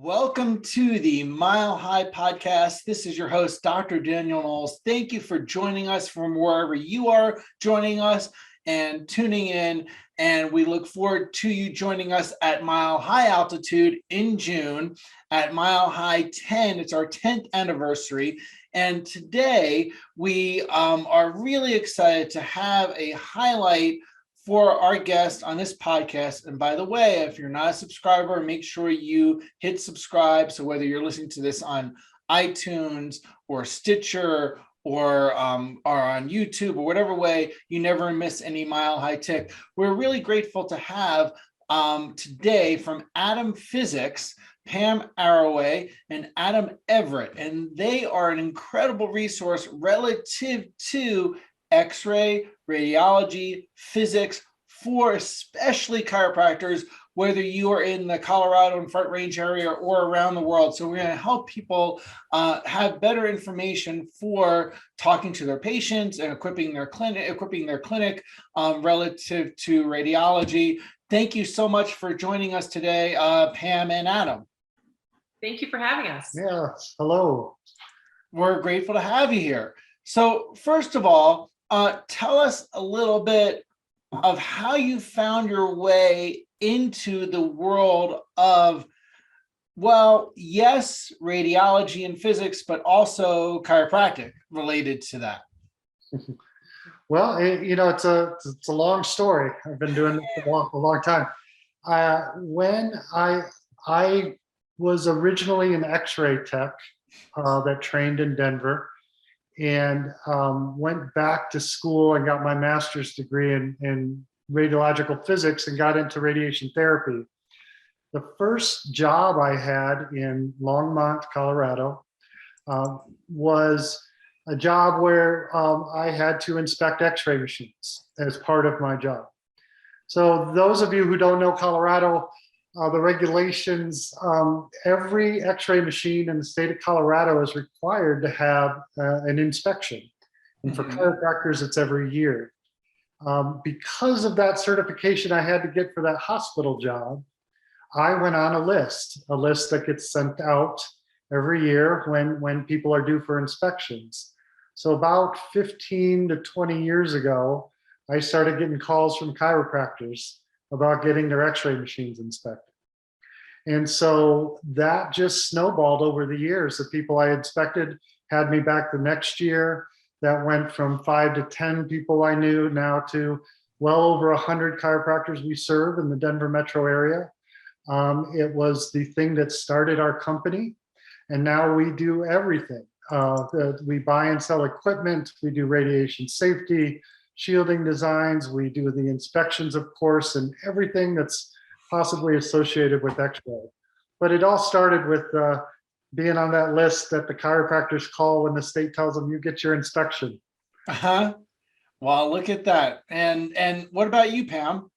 Welcome to the Mile High Podcast. This is your host, Dr. Daniel Knowles. Thank you for joining us from wherever you are joining us and tuning in. And we look forward to you joining us at Mile High Altitude in June at Mile High 10. It's our 10th anniversary. And today we are really excited to have a highlight for our guest on this podcast. And by the way, if you're not a subscriber, make sure you hit subscribe. So whether you're listening to this on iTunes or Stitcher or on YouTube or whatever way, you never miss any Mile High Tick. We're really grateful to have today from Adam Physics, Pam Arroway and Adam Evearitt. And they are an incredible resource relative to X-ray, radiology, physics, for especially chiropractors, whether you are in the Colorado and Front Range area or around the world. So we're going to help people have better information for talking to their patients and equipping their clinic relative to radiology. Thank you so much for joining us today, Pam and Adam. Thank you for having us. Yeah, hello. We're grateful to have you here. So first of all, tell us a little bit of how you found your way into the world of, well, yes, radiology and physics, but also chiropractic related to that. Well, it's a long story. I've been doing this for a long time. When I was originally an X-ray tech that trained in Denver, and went back to school and got my master's degree in radiological physics and got into radiation therapy. The first job I had in Longmont, Colorado, was a job where I had to inspect X-ray machines as part of my job. So those of you who don't know Colorado, the regulations, every X-ray machine in the state of Colorado is required to have an inspection. And for chiropractors, it's every year. Because of that certification I had to get for that hospital job, I went on a list that gets sent out every year when people are due for inspections. So about 15 to 20 years ago, I started getting calls from chiropractors about getting their X-ray machines inspected. And so that just snowballed over the years. The people I inspected had me back the next year. That went from 5 to 10 people I knew now to well over 100 chiropractors we serve in the Denver metro area. It was the thing that started our company. And now we do everything. We buy and sell equipment. We do radiation safety, shielding designs. We do the inspections, of course, and everything that's possibly associated with X-ray. But it all started with being on that list that the chiropractors call when the state tells them you get your inspection. Well, look at that. And what about you, Pam?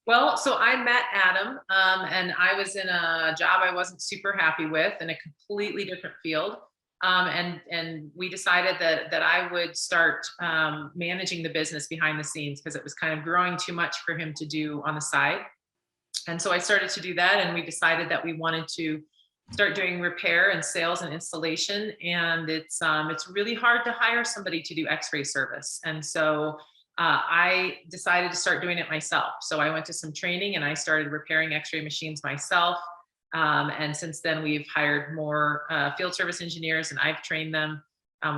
Well, so I met Adam and I was in a job I wasn't super happy with in a completely different field. And we decided that I would start managing the business behind the scenes because it was kind of growing too much for him to do on the side. And so I started to do that, and we decided that we wanted to start doing repair and sales and installation. And it's really hard to hire somebody to do X-ray service. And so I decided to start doing it myself. So I went to some training and I started repairing X-ray machines myself. And since then we've hired more field service engineers, and I've trained them.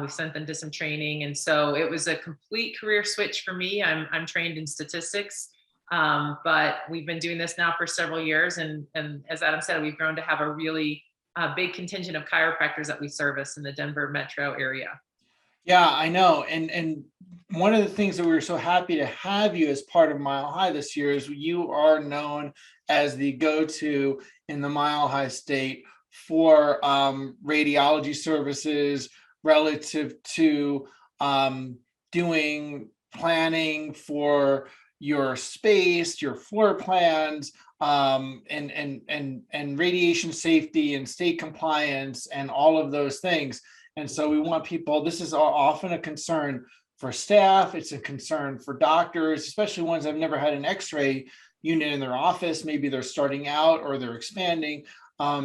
We've sent them to some training. And so it was a complete career switch for me. I'm trained in statistics. But we've been doing this now for several years. And as Adam said, we've grown to have a really big contingent of chiropractors that we service in the Denver metro area. Yeah, I know. And one of the things that we were so happy to have you as part of Mile High this year is you are known as the go-to in the Mile High state for radiology services relative to doing planning for your space, your floor plans, and radiation safety and state compliance and all of those things. And so we want people, this is often a concern for staff, it's a concern for doctors, especially ones that have never had an X-ray unit in their office. Maybe they're starting out or they're expanding.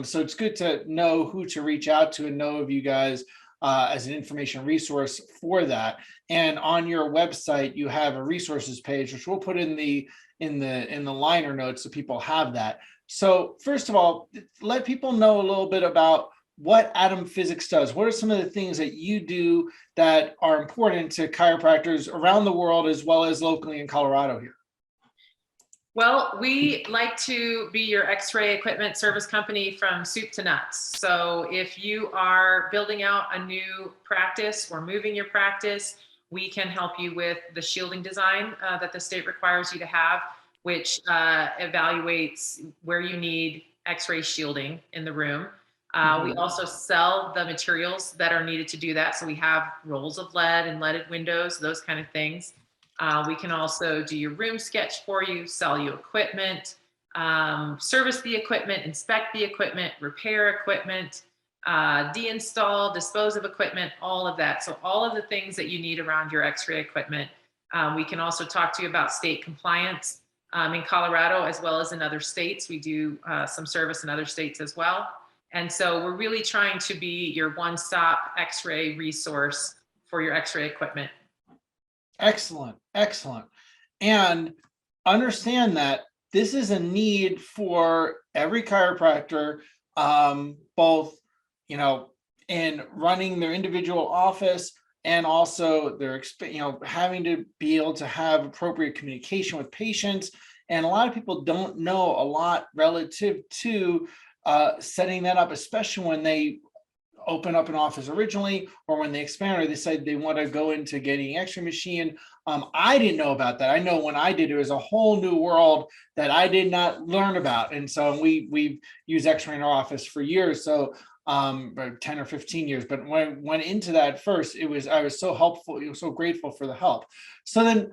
So it's good to know who to reach out to and know of you guys as an information resource for that. And on your website, you have a resources page, which we'll put in the liner notes so people have that. So first of all, let people know a little bit about what Atom Physics does. What are some of the things that you do that are important to chiropractors around the world as well as locally in Colorado here? Well, we like to be your Xray equipment service company from soup to nuts. So if you are building out a new practice or moving your practice, we can help you with the shielding design that the state requires you to have, which evaluates where you need Xray shielding in the room. We also sell the materials that are needed to do that. So we have rolls of lead and leaded windows, those kind of things. We can also do your room sketch for you, sell you equipment, service the equipment, inspect the equipment, repair equipment, deinstall, dispose of equipment, all of that. So all of the things that you need around your Xray equipment. We can also talk to you about state compliance in Colorado as well as in other states. We do some service in other states as well. And so we're really trying to be your one-stop Xray resource for your Xray equipment. Excellent, excellent. And understand that this is a need for every chiropractor, both, in running their individual office and also their, having to be able to have appropriate communication with patients. And a lot of people don't know a lot relative to setting that up, especially when they open up an office originally, or when they expand, or they decide they want to go into getting an Xray machine. I didn't know about that. I know when I did, it was a whole new world that I did not learn about. And so we've used Xray in our office for years. So 10 or 15 years, but when I went into that first, I was so helpful. I was so grateful for the help. So then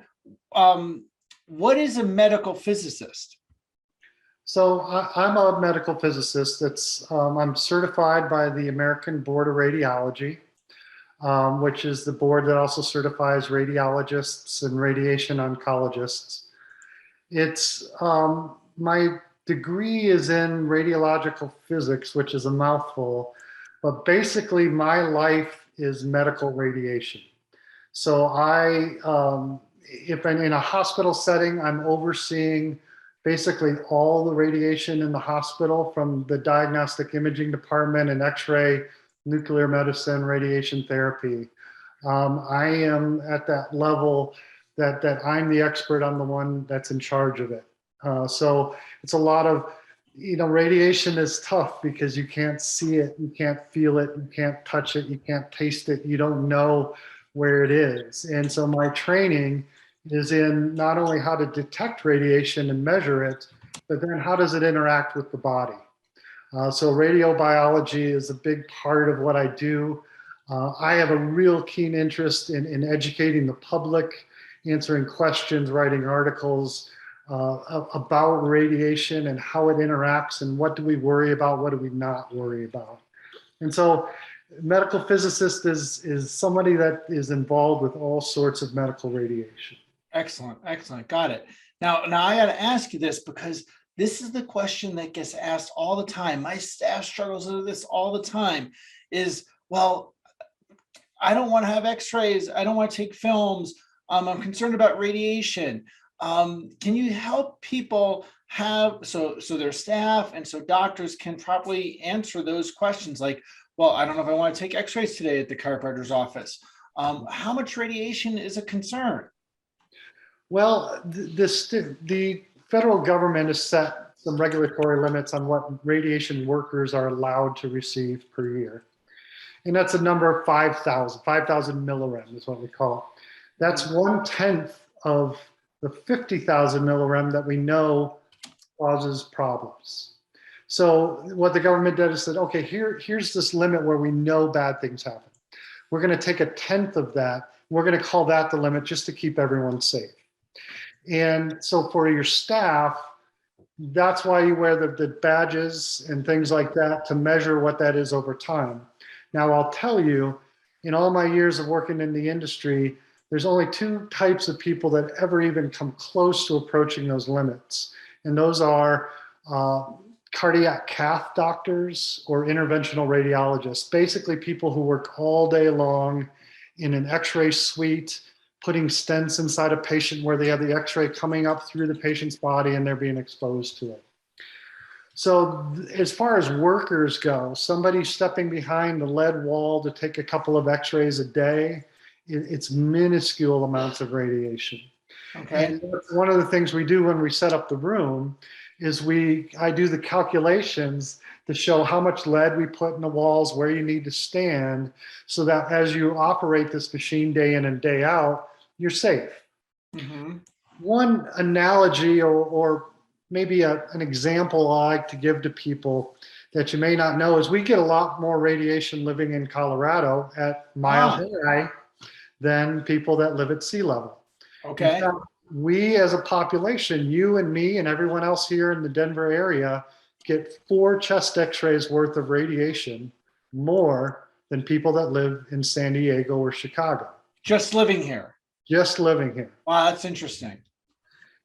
what is a medical physicist? So I'm a medical physicist. I'm certified by the American Board of Radiology, which is the board that also certifies radiologists and radiation oncologists. My degree is in radiological physics, which is a mouthful, but basically my life is medical radiation. So if I'm in a hospital setting, I'm overseeing basically all the radiation in the hospital, from the diagnostic imaging department and Xray, nuclear medicine, radiation therapy. I am at that level that I'm the expert. I'm the one that's in charge of it. So it's a lot of, radiation is tough because you can't see it, you can't feel it, you can't touch it, you can't taste it, you don't know where it is. And so my training is in not only how to detect radiation and measure it, but then how does it interact with the body? So radiobiology is a big part of what I do. I have a real keen interest in educating the public, answering questions, writing articles about radiation and how it interacts and what do we worry about, what do we not worry about. And so medical physicist is somebody that is involved with all sorts of medical radiation. Excellent, excellent. Got it. Now I got to ask you this, because this is the question that gets asked all the time. My staff struggles with this all the time is, well, I don't want to have X-rays. I don't want to take films. I'm concerned about radiation. Can you help people so their staff and so doctors can properly answer those questions? Like, well, I don't know if I want to take X-rays today at the chiropractor's office. How much radiation is a concern? Well, the federal government has set some regulatory limits on what radiation workers are allowed to receive per year. And that's a number of 5,000 millirem is what we call it. That's 1/10 of the 50,000 millirem that we know causes problems. So what the government did is said, okay, here's this limit where we know bad things happen. We're going to take 1/10 of that. We're going to call that the limit just to keep everyone safe. And so for your staff, that's why you wear the badges and things like that to measure what that is over time. Now, I'll tell you, in all my years of working in the industry, there's only two types of people that ever even come close to approaching those limits. And those are cardiac cath doctors or interventional radiologists, basically people who work all day long in an X-ray suite, putting stents inside a patient where they have the X-ray coming up through the patient's body and they're being exposed to it. So as far as workers go, somebody stepping behind the lead wall to take a couple of X-rays a day, it's minuscule amounts of radiation. Okay. And one of the things we do when we set up the room is I do the calculations to show how much lead we put in the walls, where you need to stand, so that as you operate this machine day in and day out, you're safe. Mm-hmm. One analogy or maybe an example I like to give to people that you may not know is we get a lot more radiation living in Colorado at mile high than people that live at sea level. Okay. In fact, we as a population, you and me and everyone else here in the Denver area, get 4 chest X-rays worth of radiation more than people that live in San Diego or Chicago. Just living here. Just living here. Wow, that's interesting.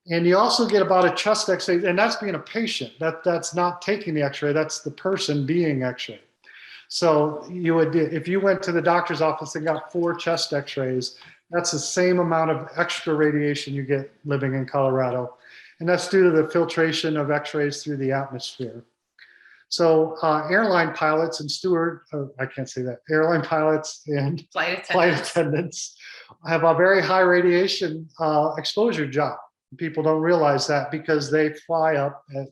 And you also get about a chest X-ray, and that's being a patient. That's not taking the X-ray, that's the person being X-rayed. So you would, if you went to the doctor's office and got 4 chest X-rays, that's the same amount of extra radiation you get living in Colorado. And that's due to the filtration of X-rays through the atmosphere. So airline pilots and airline pilots and flight attendants have a very high radiation exposure job. People don't realize that because they fly up at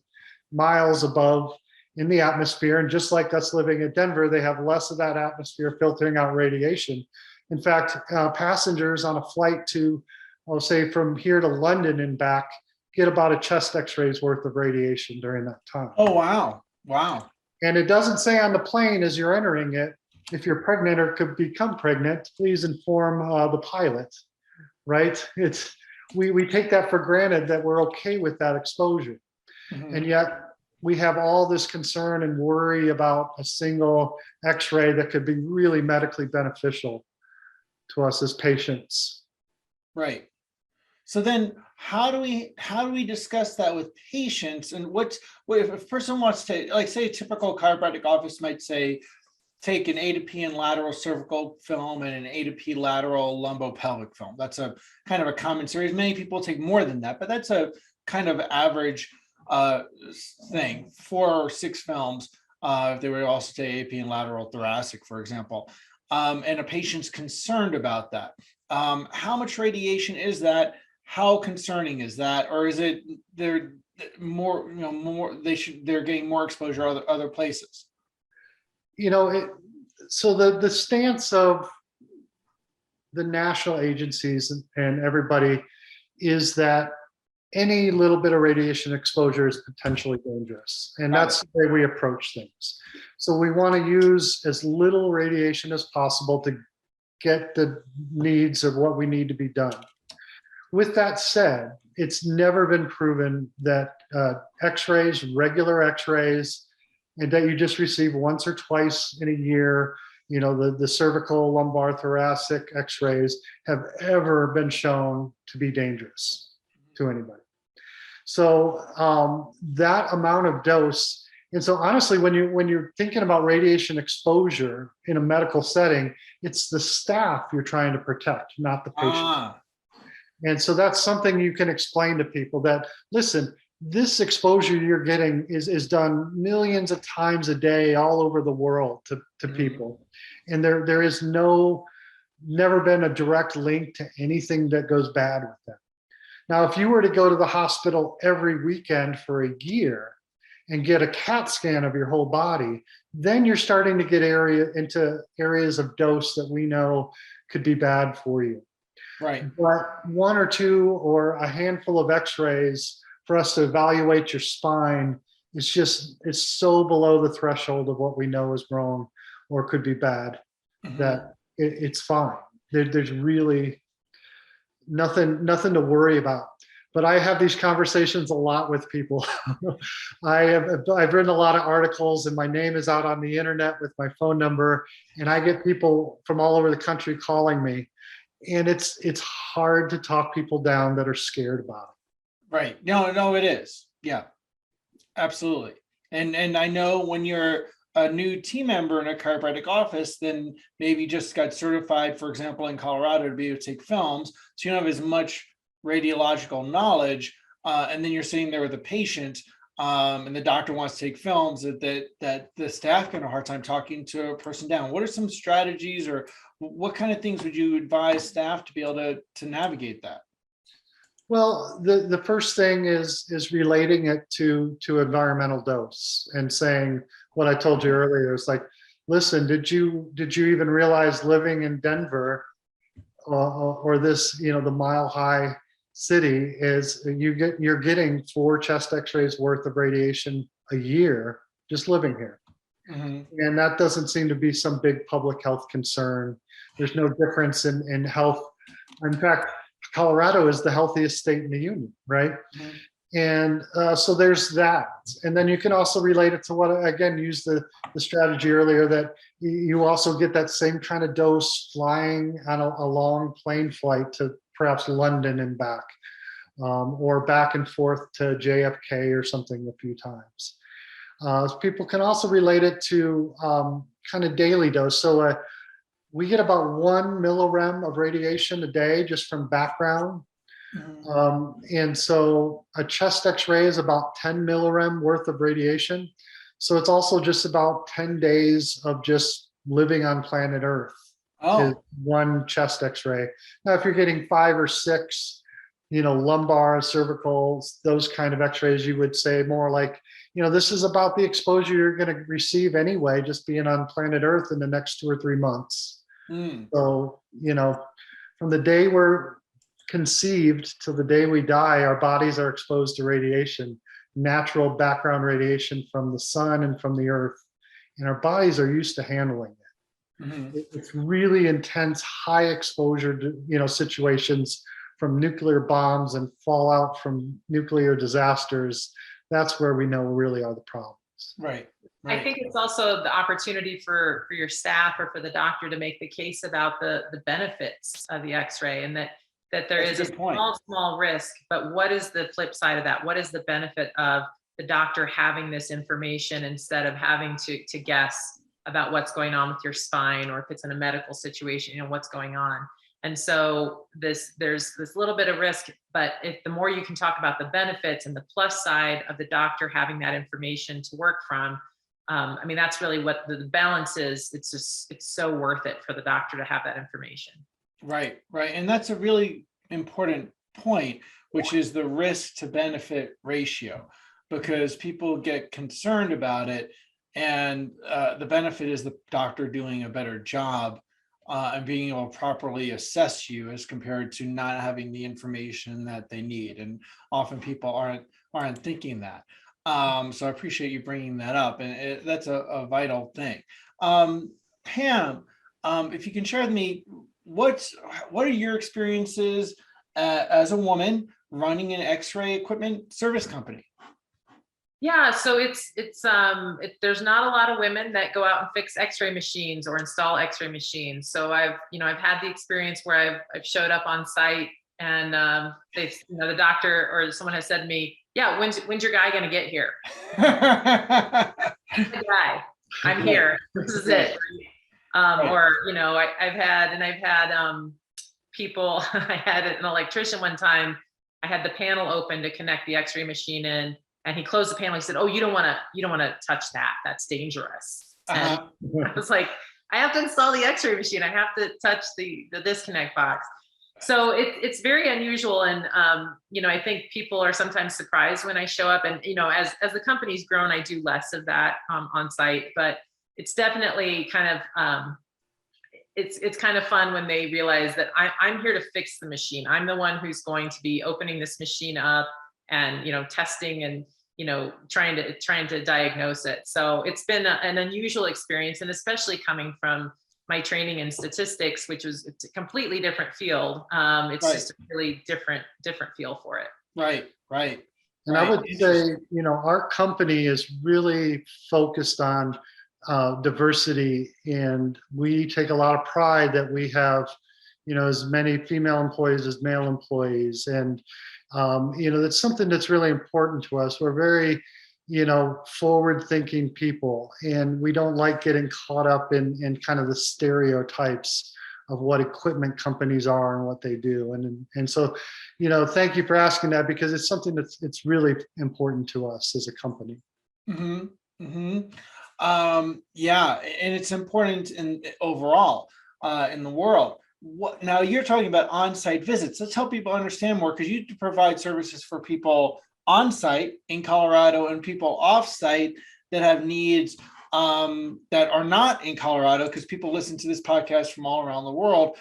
miles above in the atmosphere. And just like us living in Denver, they have less of that atmosphere filtering out radiation. In fact, passengers on a flight to, I'll say from here to London and back, get about a chest X-rays worth of radiation during that time. Oh, wow. Wow. And it doesn't say on the plane as you're entering it, if you're pregnant or could become pregnant, please inform the pilot, right? We take that for granted that we're okay with that exposure. Mm-hmm. And yet we have all this concern and worry about a single X-ray that could be really medically beneficial to us as patients. Right. So then how do we discuss that with patients? And what if a person wants to, like, say a typical chiropractic office might say, take an A to P in lateral cervical film and an A to P lateral lumbopelvic film. That's a kind of a common series. Many people take more than that, but that's a kind of average thing, 4 or 6 films. If they were also say AP in lateral thoracic, for example, and a patient's concerned about that. How much radiation is that? How concerning is that? Or is it they're more, they're getting more exposure other places? So the stance of the national agencies and everybody is that any little bit of radiation exposure is potentially dangerous. And that's the way we approach things. So we want to use as little radiation as possible to get the needs of what we need to be done. With that said, it's never been proven that X-rays, regular X-rays, and that you just receive once or twice in a year, the cervical, lumbar, thoracic X-rays have ever been shown to be dangerous to anybody. So that amount of dose, and so honestly, when you're thinking about radiation exposure in a medical setting, it's the staff you're trying to protect, not the patient. And so that's something you can explain to people that, listen, this exposure you're getting is done millions of times a day all over the world to people. And there is never been a direct link to anything that goes bad with them. Now, if you were to go to the hospital every weekend for a year and get a CAT scan of your whole body, then you're starting to get into areas of dose that we know could be bad for you. Right. But 1 or 2 or a handful of X-rays for us to evaluate your spine, it's so below the threshold of what we know is wrong or could be bad, that it's fine. There's really nothing to worry about. But I have these conversations a lot with people. I've written a lot of articles and my name is out on the internet with my phone number, and I get people from all over the country calling me. And it's hard to talk people down that are scared about it. Right. No, it is. Yeah, absolutely. And I know when you're a new team member in a chiropractic office, then maybe just got certified, for example, in Colorado to be able to take films, so you don't have as much radiological knowledge, and then you're sitting there with a patient, and the doctor wants to take films, that the staff can have a hard time talking to a person down. What are some strategies, or what kind of things would you advise staff to be able to navigate that? Well, the first thing is relating it to environmental dose and saying what I told you earlier. Is like, listen, did you even realize living in Denver, or this, the Mile High city, is you're getting 4 chest X-rays worth of radiation a year just living here. Mm-hmm. And that doesn't seem to be some big public health concern. There's no difference in health. In fact, Colorado is the healthiest state in the union, right? Mm-hmm. And so there's that. And then you can also relate it to what, again, use the strategy earlier, that you also get that same kind of dose flying on a long plane flight to perhaps London and back, or back and forth to JFK or something a few times. People can also relate it to kind of daily dose. So we get about 1 millirem of radiation a day just from background. And so a chest X-ray is about 10 millirem worth of radiation. So it's also just about 10 days of just living on planet Earth. Is 1 chest X-ray. Now, if you're getting 5 or 6, lumbar, cervical, those kind of X-rays, you would say more like, this is about the exposure you're going to receive anyway, just being on planet Earth in the next 2 or 3 months. So, from the day we're conceived till the day we die, our bodies are exposed to radiation, natural background radiation from the sun and from the earth, and our bodies are used to handling it. Mm-hmm. It's really intense, high exposure to, situations from nuclear bombs and fallout from nuclear disasters. That's where we know really are the problems. Right. I think it's also the opportunity for your staff or for the doctor to make the case about the benefits of the X-ray, and that there is a small risk, but what is the flip side of that? What is the benefit of the doctor having this information instead of having to guess about what's going on with your spine, or if it's in a medical situation, what's going on? And so there's this little bit of risk, but if the more you can talk about the benefits and the plus side of the doctor having that information to work from, that's really what the balance is. It's so worth it for the doctor to have that information. Right. And that's a really important point, which is the risk to benefit ratio, because people get concerned about it, and the benefit is the doctor doing a better job and being able to properly assess you, as compared to not having the information that they need. And often people aren't thinking that. So I appreciate you bringing that up, and that's a vital thing. Pam, if you can share with me, what are your experiences as a woman running an X-ray equipment service company? Yeah, so there's not a lot of women that go out and fix X-ray machines or install X-ray machines. So I've had the experience where I've showed up on site, and the doctor or someone has said to me, "Yeah, when's your guy gonna get here?" The guy, I'm here. This is it. Or I've had people. I had an electrician one time. I had the panel open to connect the X-ray machine in, and he closed the panel. He said, "Oh, you don't want to touch that. That's dangerous." And I was like, "I have to install the X-ray machine. I have to touch the disconnect box." So it's very unusual, and I think people are sometimes surprised when I show up. And as the company's grown, I do less of that on site, but it's definitely kind of it's kind of fun when they realize that I'm here to fix the machine. I'm the one who's going to be opening this machine up and testing and trying to diagnose it. So it's been an unusual experience, and especially coming from my training in statistics, which is it's a completely different field. It's just a really different feel for it. Right. And I would say, our company is really focused on diversity, and we take a lot of pride that we have, as many female employees as male employees. And, that's something that's really important to us. We're very forward-thinking people, and we don't like getting caught up in kind of the stereotypes of what equipment companies are and what they do. And so, thank you for asking that, because it's something it's really important to us as a company. Mm-hmm. Mm-hmm. Yeah, and it's important in overall in the world. Now you're talking about on-site visits. Let's help people understand more, because you provide services for people on-site in Colorado and people off-site that have needs that are not in Colorado, because people listen to this podcast from all around the world,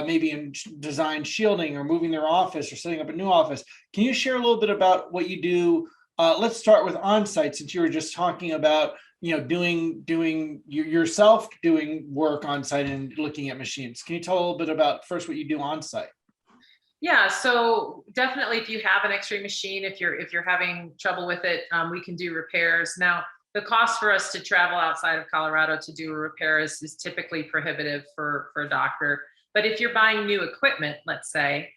maybe in design shielding or moving their office or setting up a new office. Can you share a little bit about what you do? Let's start with on-site, since you were just talking about doing yourself doing work on site and looking at machines. Can you tell a little bit about first what you do on site? Yeah, so definitely, if you have an Xray machine, if you're having trouble with it, we can do repairs. Now, the cost for us to travel outside of Colorado to do a repair is typically prohibitive for a doctor. But if you're buying new equipment, let's say,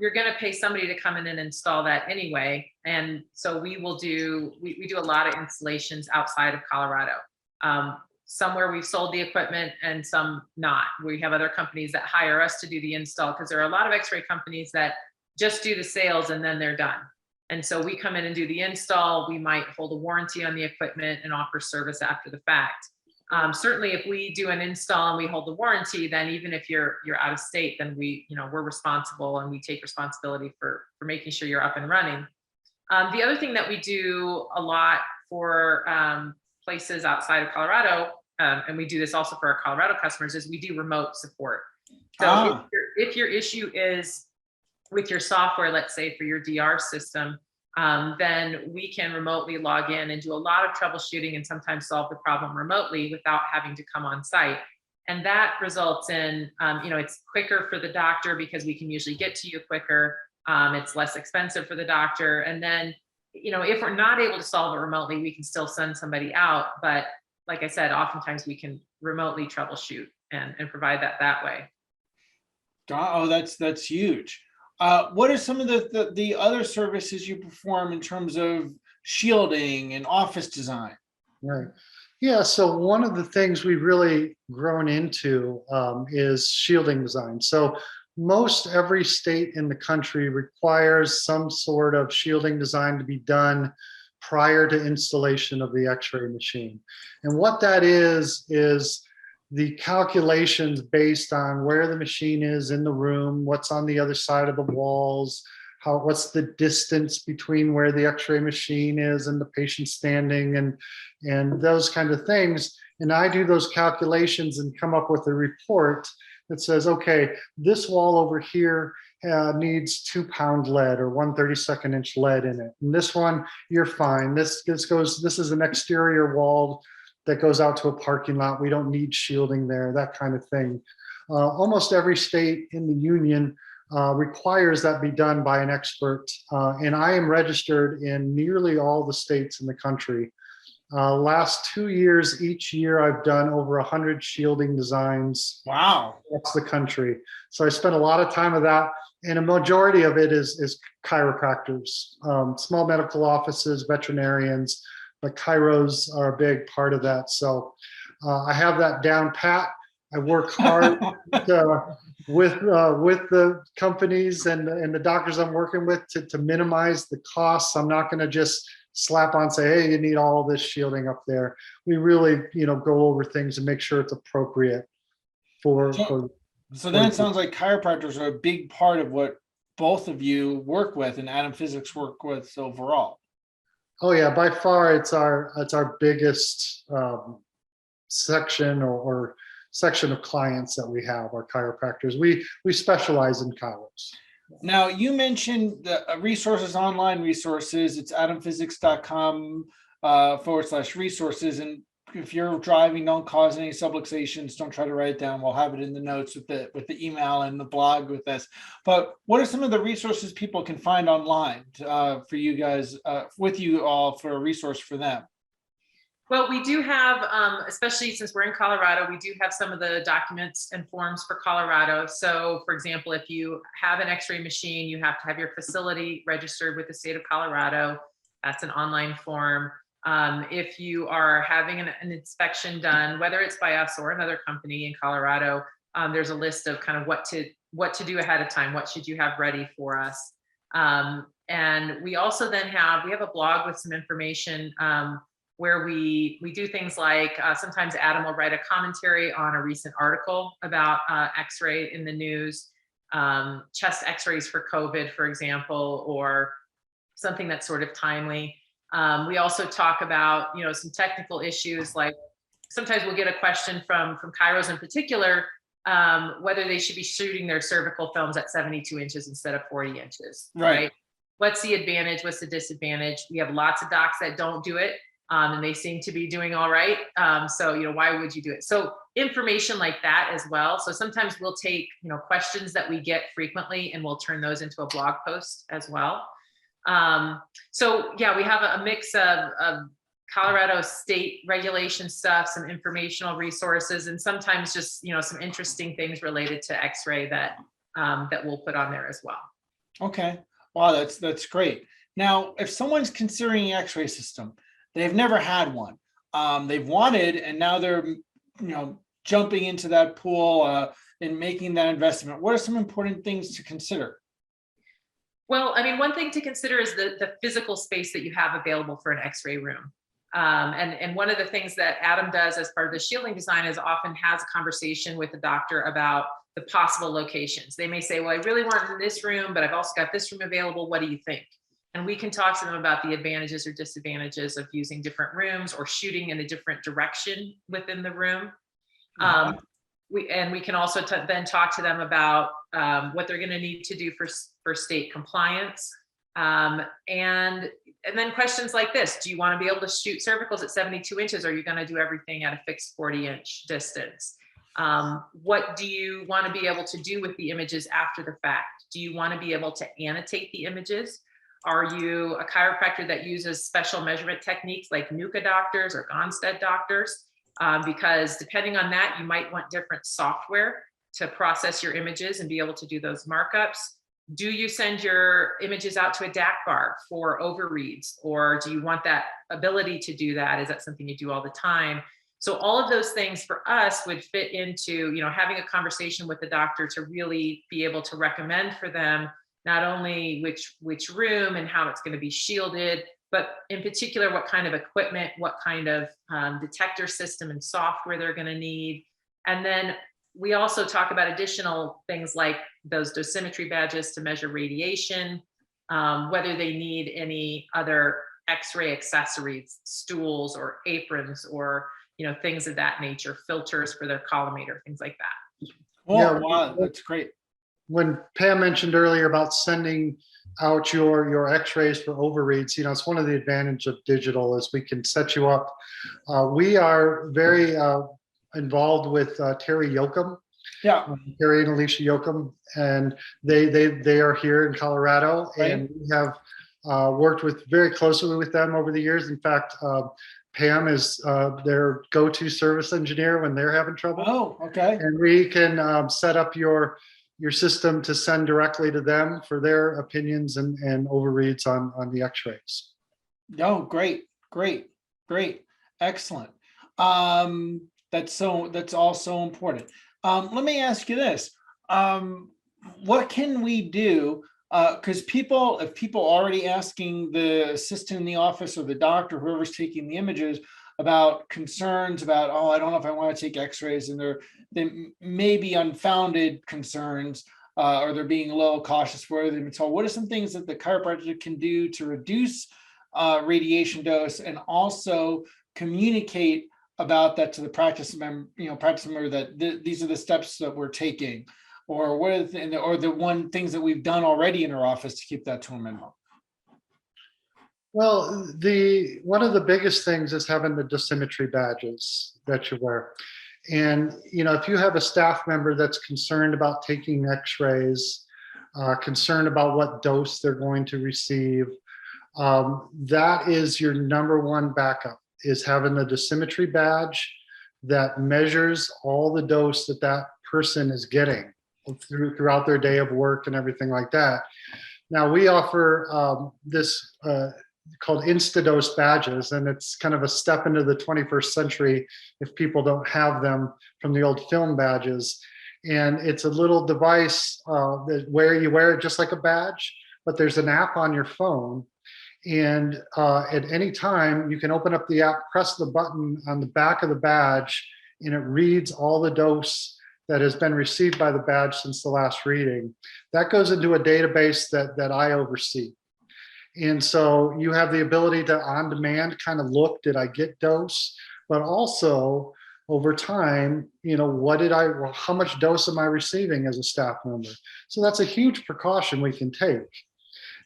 you're going to pay somebody to come in and install that anyway. And so we do a lot of installations outside of Colorado. Somewhere we've sold the equipment and some not. We have other companies that hire us to do the install, because there are a lot of Xray companies that just do the sales and then they're done. And so we come in and do the install. We might hold a warranty on the equipment and offer service after the fact. Certainly, if we do an install and we hold the warranty, then even if you're out of state, then we're responsible, and we take responsibility for making sure you're up and running. The other thing that we do a lot for places outside of Colorado, and we do this also for our Colorado customers, is we do remote support. So if your issue is with your software, let's say for your DR system, then we can remotely log in and do a lot of troubleshooting and sometimes solve the problem remotely without having to come on site. And that results in, it's quicker for the doctor, because we can usually get to you quicker. It's less expensive for the doctor. And then, if we're not able to solve it remotely, we can still send somebody out. But like I said, oftentimes we can remotely troubleshoot and provide that way. Oh, that's huge. What are some of the other services you perform in terms of shielding and office design? Right. Yeah. So one of the things we've really grown into is shielding design. So most every state in the country requires some sort of shielding design to be done prior to installation of the Xray machine. And what that is the calculations based on where the machine is in the room, what's on the other side of the walls, what's the distance between where the Xray machine is and the patient standing, and those kind of things. And I do those calculations and come up with a report that says, okay, this wall over here needs 2-pound lead or 1/32 inch lead in it. And this one, you're fine. This is an exterior wall that goes out to a parking lot. We don't need shielding there, that kind of thing. Almost every state in the union requires that be done by an expert. And I am registered in nearly all the states in the country. Last 2 years, each year I've done over 100 shielding designs. Wow. Across the country. So I spent a lot of time with that. And a majority of it is chiropractors, small medical offices, veterinarians, but chiros are a big part of that. So I have that down pat. I work hard with the companies and the doctors I'm working with to minimize the costs. I'm not going to just slap on, say, hey, you need all this shielding up there. We really, go over things and make sure it's appropriate for. So then it sounds like chiropractors are a big part of what both of you work with and Adam Physics work with overall. Oh yeah, by far it's our biggest section or section of clients that we have, our chiropractors. We specialize in chiros. Now you mentioned the resources, online resources. It's adamphysics.com /resources. And if you're driving, don't cause any subluxations. Don't try to write it down. We'll have it in the notes with the email and the blog with this. But what are some of the resources people can find online for you guys, with you all, for a resource for them? Well, we do have, especially since we're in Colorado, we do have some of the documents and forms for Colorado. So for example, if you have an Xray machine, you have to have your facility registered with the state of Colorado. That's an online form. If you are having an inspection done, whether it's by us or another company in Colorado, there's a list of kind of what to do ahead of time. What should you have ready for us? And we also then we have a blog with some information where we do things like sometimes Adam will write a commentary on a recent article about Xray in the news, chest X-rays for COVID, for example, or something that's sort of timely. We also talk about, some technical issues, like sometimes we'll get a question from chiros in particular, whether they should be shooting their cervical films at 72 inches instead of 40 inches, right? What's the advantage? What's the disadvantage? We have lots of docs that don't do it, and they seem to be doing all right. So, why would you do it? So information like that as well. So sometimes we'll take, questions that we get frequently and we'll turn those into a blog post as well. So yeah, we have a mix of Colorado state regulation stuff, some informational resources, and sometimes just, some interesting things related to Xray that we'll put on there as well. Okay. Wow, that's great. Now, if someone's considering an X-ray system, they've never had one. They've wanted, and now they're, jumping into that pool and making that investment. What are some important things to consider? Well, I mean, one thing to consider is the physical space that you have available for an X-ray room. And one of the things that Adam does as part of the shielding design is often has a conversation with the doctor about the possible locations. They may say, well, I really want in this room, but I've also got this room available. What do you think? And we can talk to them about the advantages or disadvantages of using different rooms or shooting in a different direction within the room. We can also then talk to them about what they're going to need to do for state compliance. And then questions like this: do you want to be able to shoot cervicals at 72 inches? Or are you going to do everything at a fixed 40-inch distance? What do you want to be able to do with the images after the fact? Do you want to be able to annotate the images? Are you a chiropractor that uses special measurement techniques like NUCA doctors or Gonstead doctors? Because depending on that, you might want different software to process your images and be able to do those markups. Do you send your images out to a DAC bar for overreads, or do you want that ability to do that? Is that something you do all the time? So all of those things for us would fit into, having a conversation with the doctor to really be able to recommend for them not only which room and how it's going to be shielded, but in particular, what kind of equipment, what kind of detector system and software they're going to need. And then we also talk about additional things like those dosimetry badges to measure radiation, whether they need any other X-ray accessories, stools or aprons, or things of that nature, filters for their collimator, things like that. Oh, yeah, wow, that's great. When Pam mentioned earlier about sending out your X-rays for overreads, it's one of the advantages of digital is we can set you up. We are very involved with Terry Yoakum. Yeah, Terry and Alicia Yoakum, and they are here in Colorado, right. And we have worked very closely with them over the years. In fact, Pam is their go-to service engineer when they're having trouble. Oh, okay. And we can set up your system to send directly to them for their opinions and overreads on the X-rays. Oh, great. Excellent. That's all so important. Let me ask you this. What can we do? Because if people already asking the assistant in the office or the doctor, whoever's taking the images, about concerns about, I don't know if I want to take X-rays, and they may be unfounded concerns, or they're being a little cautious for it. They've been told, what are some things that the chiropractor can do to reduce radiation dose, and also communicate about that to the practice member that these are the steps that we're taking, or what are the things that we've done already in our office to keep that to a minimum? Well, one of the biggest things is having the dosimetry badges that you wear. And, if you have a staff member that's concerned about taking X-rays, concerned about what dose they're going to receive, that is your number one backup, is having the dosimetry badge that measures all the dose that person is getting throughout their day of work and everything like that. Now, we offer this called Instadose badges, and it's kind of a step into the 21st century if people don't have them from the old film badges. And it's a little device where you wear it just like a badge, but there's an app on your phone. And at any time, you can open up the app, press the button on the back of the badge, and it reads all the dose that has been received by the badge since the last reading. That goes into a database that I oversee. And so you have the ability to on demand kind of look, did I get dose? But also over time, how much dose am I receiving as a staff member? So that's a huge precaution we can take,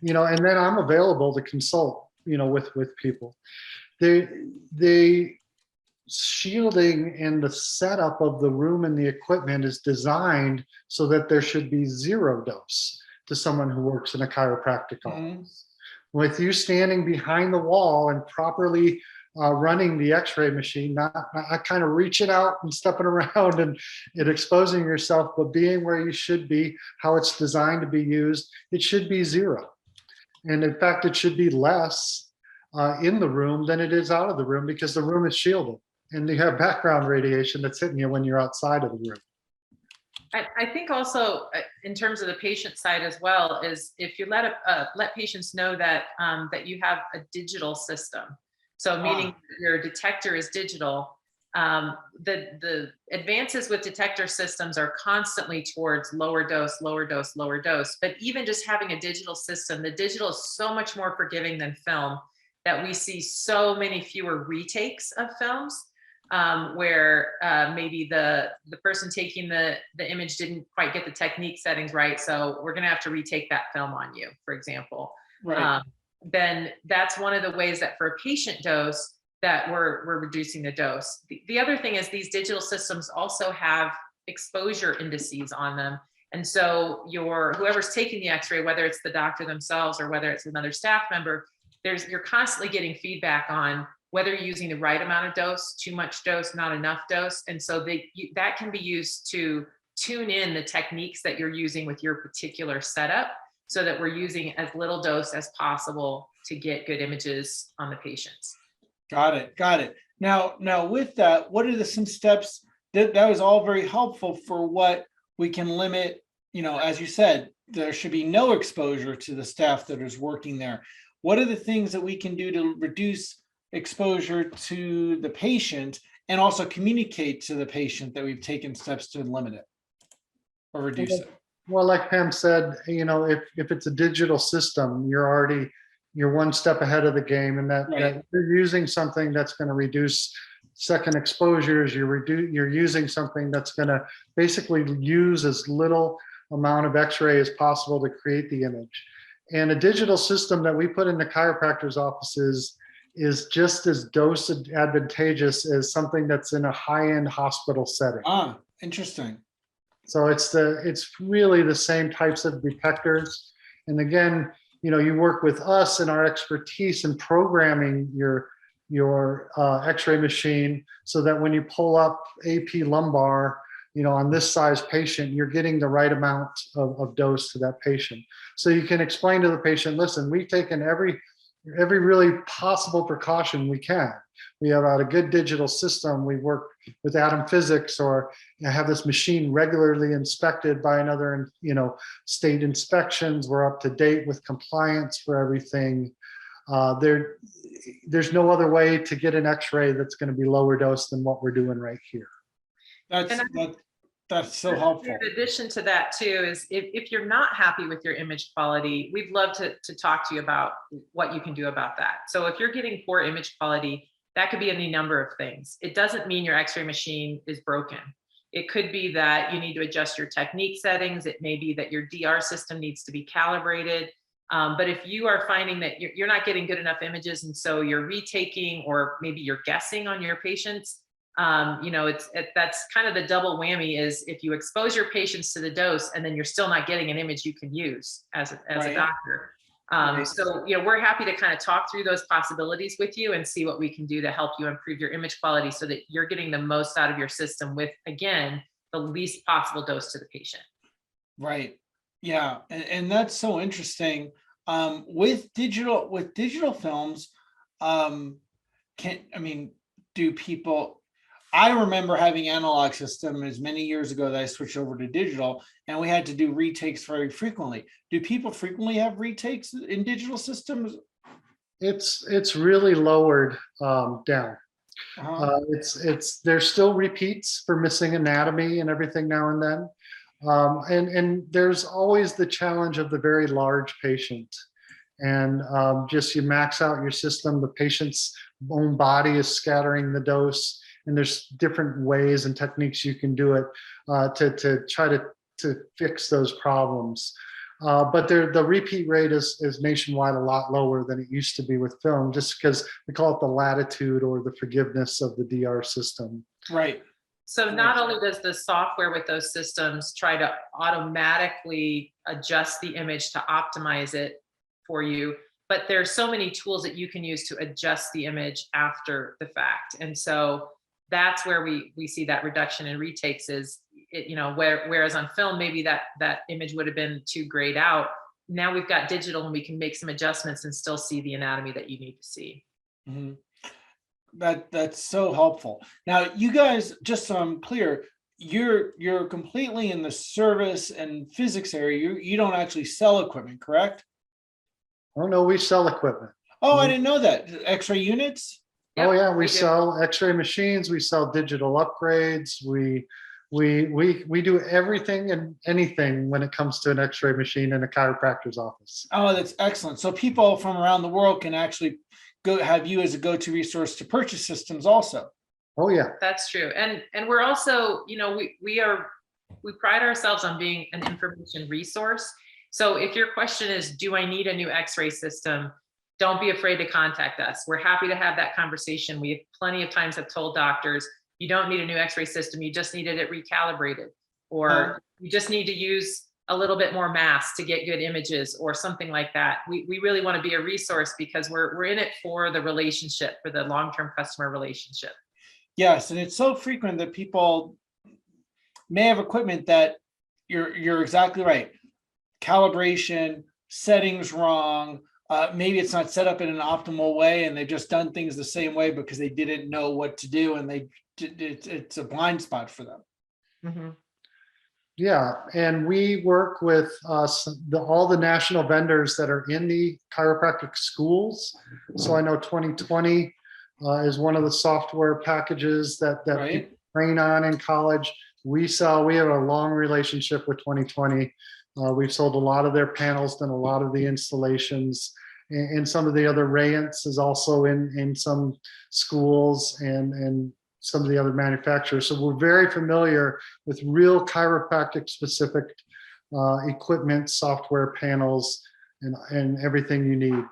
and then I'm available to consult, with people. The shielding and the setup of the room and the equipment is designed so that there should be zero dose to someone who works in a chiropractic office. With you standing behind the wall and properly running the Xray machine, not kind of reaching out and stepping around and exposing yourself, but being where you should be, how it's designed to be used, it should be zero. And in fact, it should be less in the room than it is out of the room, because the room is shielded and you have background radiation that's hitting you when you're outside of the room. I think also in terms of the patient side as well, is if you let patients know that that you have a digital system. So meaning your detector is digital. The advances with detector systems are constantly towards lower dose, lower dose, lower dose. But even just having a digital system, the digital is so much more forgiving than film, that we see so many fewer retakes of films. Where maybe the person taking the image didn't quite get the technique settings right, so we're going to have to retake that film on you, for example. Right. Then that's one of the ways that for a patient dose that we're reducing the dose. The other thing is these digital systems also have exposure indices on them, and so whoever's taking the X-ray, whether it's the doctor themselves or whether it's another staff member, you're constantly getting feedback on whether you're using the right amount of dose, too much dose, not enough dose. And so that can be used to tune in the techniques that you're using with your particular setup, so that we're using as little dose as possible to get good images on the patients. Got it. Now with that, what are some steps that was all very helpful for what we can limit, as you said, there should be no exposure to the staff that is working there. What are the things that we can do to reduce exposure to the patient, and also communicate to the patient that we've taken steps to limit it or reduce it? Well, like Pam said, if it's a digital system, you're one step ahead of the game, and that you're using something that's going to reduce second exposures. You're using something that's going to basically use as little amount of X-ray as possible to create the image. And a digital system that we put in the chiropractor's offices is just as dose advantageous as something that's in a high-end hospital setting. Interesting. So it's really the same types of detectors. And again, you work with us and our expertise in programming your X-ray machine, so that when you pull up AP lumbar, on this size patient, you're getting the right amount of dose to that patient. So you can explain to the patient, listen, we've taken every really possible precaution we can. We have a good digital system. We work with atom physics, or have this machine regularly inspected by another, state inspections. We're up to date with compliance for everything. There's no other way to get an X-ray that's going to be lower dose than what we're doing right here. That's so helpful. In addition to that too, is if you're not happy with your image quality, we'd love to talk to you about what you can do about that. So if you're getting poor image quality, that could be any number of things. It doesn't mean your X-ray machine is broken. It could be that you need to adjust your technique settings. It may be that your DR system needs to be calibrated. But if you are finding that you're not getting good enough images, and so you're retaking, or maybe you're guessing on your patients, that's kind of the double whammy, is if you expose your patients to the dose and then you're still not getting an image you can use as a doctor. So, we're happy to kind of talk through those possibilities with you and see what we can do to help you improve your image quality, so that you're getting the most out of your system with, again, the least possible dose to the patient. Right. Yeah. And that's so interesting. with digital films, do people, I remember having analog system as many years ago that I switched over to digital, and we had to do retakes very frequently. Do people frequently have retakes in digital systems? It's really lowered down. Uh-huh. There's still repeats for missing anatomy and everything now and then. And there's always the challenge of the very large patient. And just you max out your system, the patient's own body is scattering the dose, and there's different ways and techniques you can do it to try to fix those problems. But the repeat rate is nationwide a lot lower than it used to be with film, just because we call it the latitude or the forgiveness of the DR system. Right. So not only does the software with those systems try to automatically adjust the image to optimize it for you, but there's so many tools that you can use to adjust the image after the fact. And so that's where we see that reduction in retakes is, whereas on film, maybe that image would have been too grayed out. Now we've got digital and we can make some adjustments and still see the anatomy that you need to see. Mm-hmm. That's so helpful. Now, you guys, just so I'm clear, you're completely in the service and physics area. You don't actually sell equipment, correct? Oh no, we sell equipment. Oh, I didn't know that. Xray units? Yep, oh yeah, we sell Xray machines. We sell digital upgrades. We do everything and anything when it comes to an Xray machine in a chiropractor's office. Oh, that's excellent. So people from around the world can actually have you as a go-to resource to purchase systems also. Oh yeah, that's true. And we're also, we pride ourselves on being an information resource. So if your question is, do I need a new Xray system? Don't be afraid to contact us. We're happy to have that conversation. We have plenty of times have told doctors, you don't need a new Xray system. You just needed it recalibrated, or you just need to use a little bit more mass to get good images or something like that. We really want to be a resource because we're in it for the relationship, for the long-term customer relationship. Yes, and it's so frequent that people may have equipment that you're exactly right. Calibration, settings wrong. Maybe it's not set up in an optimal way, and they've just done things the same way because they didn't know what to do, and it's a blind spot for them. Mm-hmm. Yeah, and we work with all the national vendors that are in the chiropractic schools. So I know 2020 is one of the software packages that right. people train on in college. We have a long relationship with 2020. We've sold a lot of their panels, done a lot of the installations, and some of the other Rayants is also in some schools and some of the other manufacturers. So we're very familiar with real chiropractic specific equipment, software panels, and everything you need.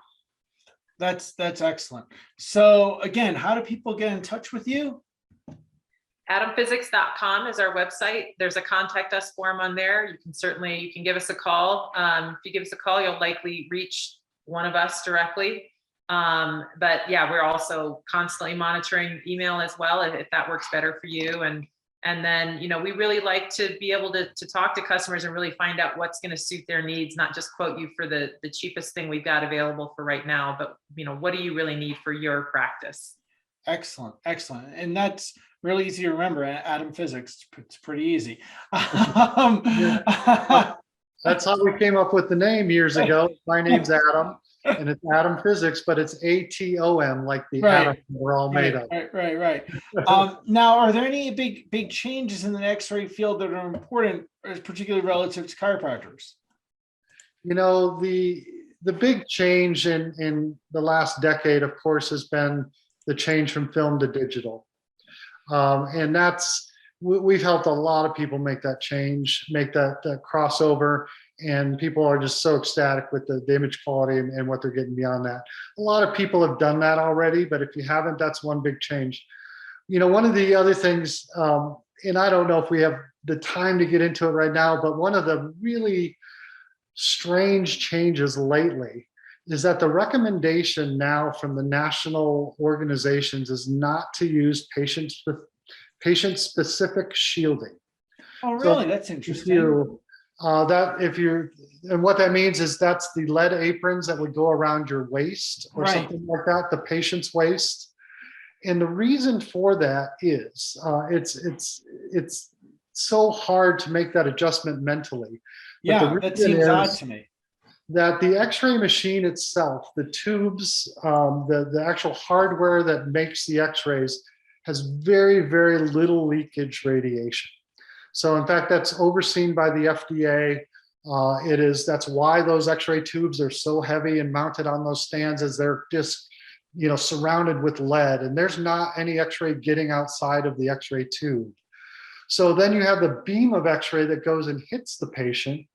That's excellent. So again, how do people get in touch with you? AdamPhysics.com is our website. There's a contact us form on there. You can give us a call. If you give us a call, you'll likely reach one of us directly. But yeah, we're also constantly monitoring email as well, if that works better for you. And then, we really like to be able to talk to customers and really find out what's going to suit their needs, not just quote you for the cheapest thing we've got available for right now, but what do you really need for your practice? Excellent. And that's really easy to remember. Adam Physics, it's pretty easy. That's how we came up with the name years ago. My name's Adam, and it's Adam Physics, but it's ATOM, like the atom we're all made of. Right. Now, are there any big changes in the Xray field that are important, particularly relative to chiropractors? The big change in the last decade, of course, has been the change from film to digital. And we've helped a lot of people make that change, make that crossover, and people are just so ecstatic with the image quality and what they're getting beyond that. A lot of people have done that already, but if you haven't, that's one big change. One of the other things, and I don't know if we have the time to get into it right now, but one of the really strange changes lately is that the recommendation now from the national organizations is not to use patient-specific shielding. Oh, really? That's interesting. And what that means is that's the lead aprons that would go around your waist or Right. something like that, the patient's waist. And the reason for that is it's so hard to make that adjustment mentally. But the Yeah, that reason seems odd is to me. that the X-ray machine itself, the tubes, the actual hardware that makes the X-rays has very, very little leakage radiation. So in fact, that's overseen by the FDA. That's why those X-ray tubes are so heavy and mounted on those stands, as they're just, surrounded with lead, and there's not any X-ray getting outside of the X-ray tube. So then you have the beam of X-ray that goes and hits the patient.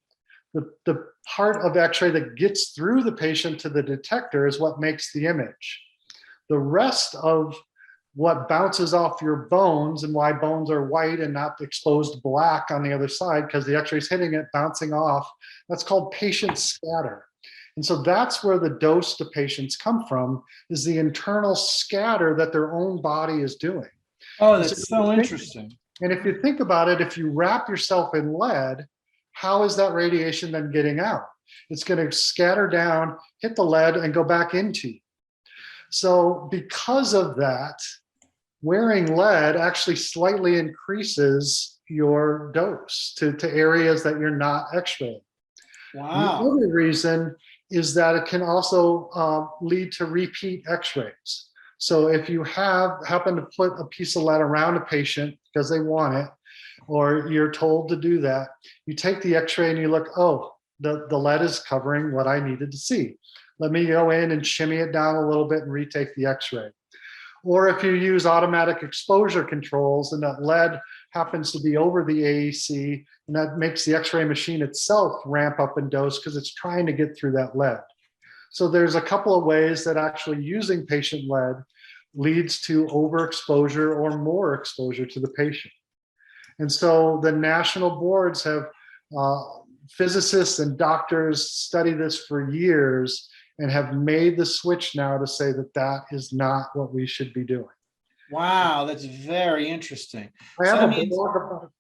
The part of X-ray that gets through the patient to the detector is what makes the image. The rest of what bounces off your bones, and why bones are white and not exposed black on the other side, because the X-ray is hitting it, bouncing off, that's called patient scatter. And so that's where the dose to patients come from, is the internal scatter that their own body is doing. Oh, that's so interesting. And if you think about it, if you wrap yourself in lead, how is that radiation then getting out? It's going to scatter down, hit the lead, and go back into you. So because of that, wearing lead actually slightly increases your dose to areas that you're not X-raying. Wow. The other reason is that it can also lead to repeat X-rays. So if you happen to put a piece of lead around a patient because they want it, or you're told to do that, you take the X-ray and you look, oh, the lead is covering what I needed to see. Let me go in and shimmy it down a little bit and retake the X-ray. Or if you use automatic exposure controls and that lead happens to be over the AEC, and that makes the X-ray machine itself ramp up in dose because it's trying to get through that lead. So there's a couple of ways that actually using patient lead leads to overexposure or more exposure to the patient. And so the national boards have, physicists and doctors study this for years and have made the switch now to say that that is not what we should be doing. Wow, that's very interesting. I So have that a means blog about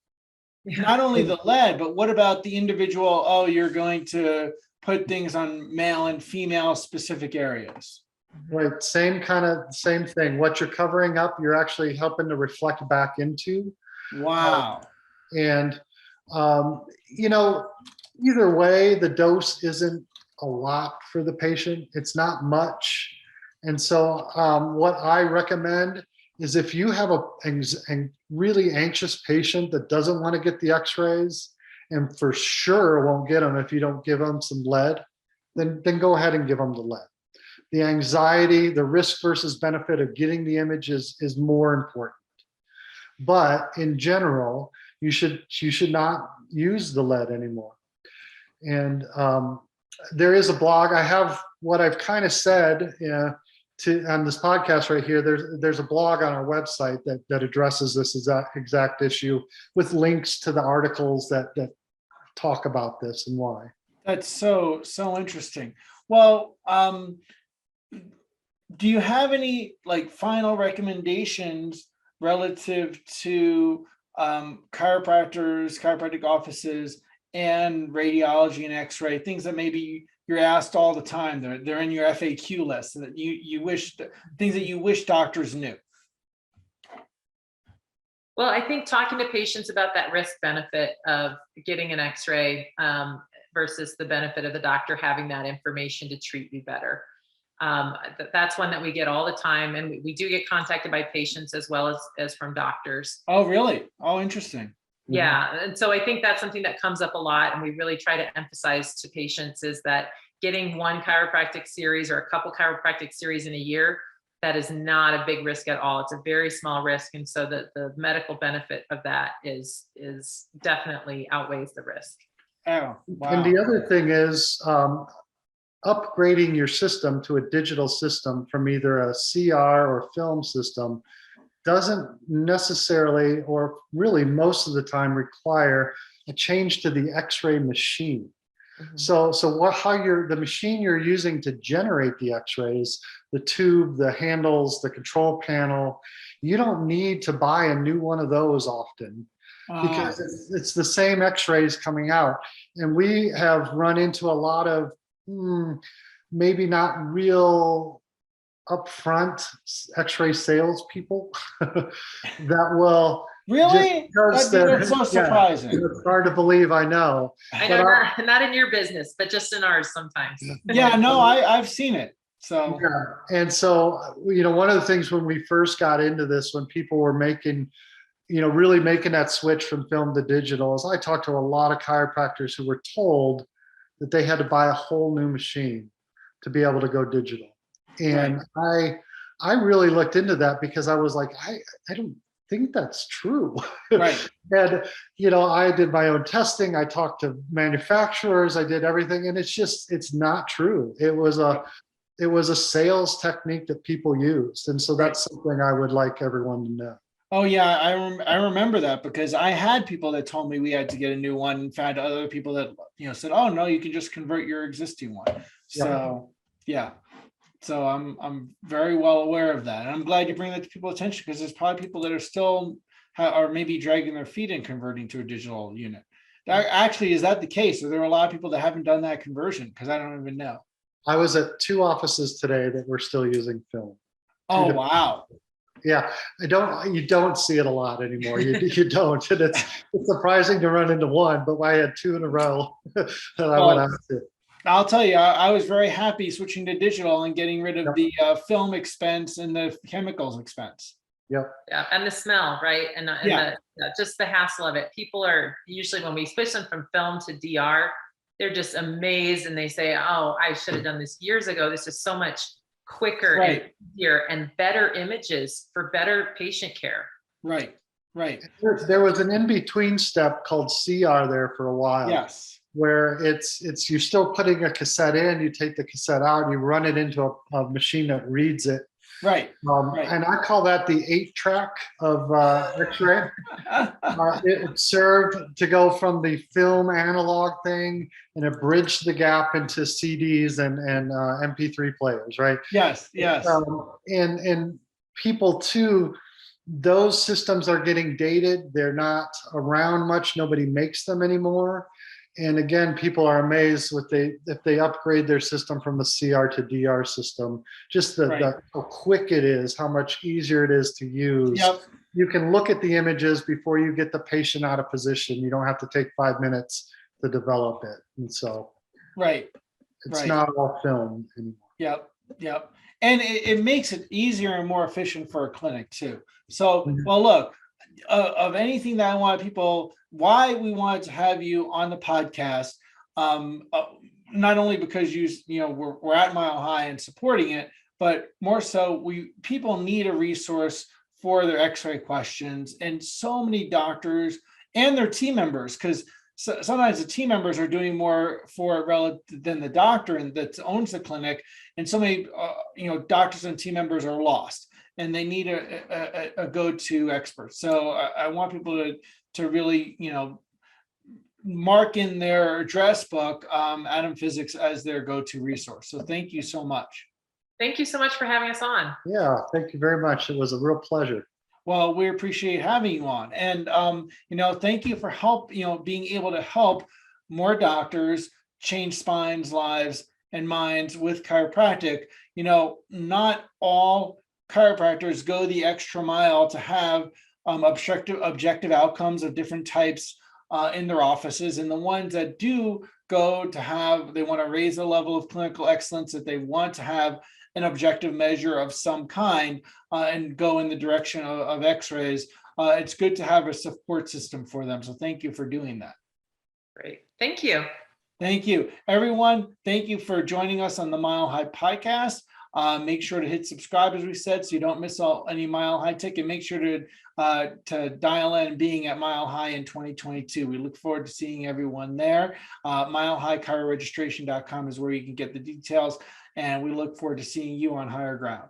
not only the lead, but what about the individual, oh, you're going to put things on male and female specific areas? right, same thing. What you're covering up, you're actually helping to reflect back into. Wow. And, either way, the dose isn't a lot for the patient. It's not much. And so what I recommend is, if you have a really anxious patient that doesn't want to get the X-rays, and for sure won't get them if you don't give them some lead, then go ahead and give them the lead. The anxiety, the risk versus benefit of getting the images is more important. But in general, you should not use the lead anymore. And there is a blog. I have what I've kind of said on this podcast right here. There's a blog on our website that addresses this exact issue, with links to the articles that talk about this and why. That's so interesting. Well, do you have any final recommendations relative to chiropractors, chiropractic offices, and radiology and X-ray, things that maybe you're asked all the time, they're in your FAQ list, that you wish, things that you wish doctors knew? Well, I think talking to patients about that risk benefit of getting an X-ray versus the benefit of the doctor having that information to treat you better. That's one that we get all the time, and we do get contacted by patients as well as from doctors. Oh, really? Oh, interesting. Yeah, and so I think that's something that comes up a lot, and we really try to emphasize to patients is that getting one chiropractic series or a couple chiropractic series in a year, that is not a big risk at all. It's a very small risk, and so the medical benefit of that is definitely outweighs the risk. Oh, wow. And the other thing is upgrading your system to a digital system from either a CR or film system doesn't necessarily, or really most of the time, require a change to the X-ray machine. Mm-hmm. So the machine you're using to generate the X-rays, the tube, the handles, the control panel, you don't need to buy a new one of those often, because it's the same X-rays coming out. And we have run into a lot of maybe not real upfront X-ray salespeople that will Really? because That's so surprising. It's hard to believe, I know. I know, not in your business, but just in ours sometimes. Yeah, no, I've seen it. So yeah. And so, one of the things when we first got into this, when people were making, really making that switch from film to digital, is I talked to a lot of chiropractors who were told that they had to buy a whole new machine to be able to go digital. And I really looked into that because I was like, I don't think that's true. Right. And, I did my own testing. I talked to manufacturers. I did everything. And it's not true. It was a sales technique that people used. And so that's something I would like everyone to know. Oh yeah, I remember that because I had people that told me we had to get a new one. In fact, other people that said, "Oh no, you can just convert your existing one." So yeah, so I'm very well aware of that, and I'm glad you bring that to people's attention because there's probably people that are still are maybe dragging their feet in converting to a digital unit. Actually, is that the case? Are there a lot of people that haven't done that conversion? Because I don't even know. I was at 2 offices today that were still using film. Oh wow. Yeah, you don't see it a lot anymore. You don't, and it's surprising to run into one, but I had 2 in a row that I went out to. I'll tell you, I was very happy switching to digital and getting rid of the film expense and the chemicals expense. Yep. Yeah, and the smell, right? And just the hassle of it. People are usually, when we switch them from film to DR, they're just amazed and they say, "Oh, I should have done this years ago. This is so much quicker and easier and better images for better patient care." Right. There was an in-between step called CR there for a while. Yes. Where it's you're still putting a cassette in, you take the cassette out, you run it into a machine that reads it. Right. And I call that the 8-track of Xray. It served to go from the film analog thing, and it bridged the gap into CDs and MP3 players, right? Yes. And people too, those systems are getting dated. They're not around much. Nobody makes them anymore. And again, people are amazed if they upgrade their system from the CR to DR system, just how quick it is, how much easier it is to use. Yep. You can look at the images before you get the patient out of position. You don't have to take 5 minutes to develop it. And so it's not all film anymore. Yep. And it makes it easier and more efficient for a clinic too. So, well, look, of anything that I want people, why we wanted to have you on the podcast, not only because we're at Mile High and supporting it, but more so people need a resource for their X-ray questions, and so many doctors and their team members, because sometimes the team members are doing more for it relative than the doctor and that owns the clinic, and so many doctors and team members are lost and they need a go-to expert. So I want people to really mark in their address book Atom Physics as their go-to resource. So thank you so much. Thank you so much for having us on. Yeah, thank you very much. It was a real pleasure. Well, we appreciate having you on, and thank you for being able to help more doctors change spines, lives, and minds with chiropractic. Not all chiropractors go the extra mile to have objective outcomes of different types in their offices, and the ones that do go to they want to raise the level of clinical excellence, that they want to have an objective measure of some kind and go in the direction of X-rays. It's good to have a support system for them. So thank you for doing that. Great. Thank you. Thank you, everyone. Thank you for joining us on the Mile High podcast. Make sure to hit subscribe, as we said, so you don't miss any Mile High ticket. Make sure to dial in being at Mile High in 2022. We look forward to seeing everyone there. MileHighChiroregistration.com is where you can get the details, and we look forward to seeing you on higher ground.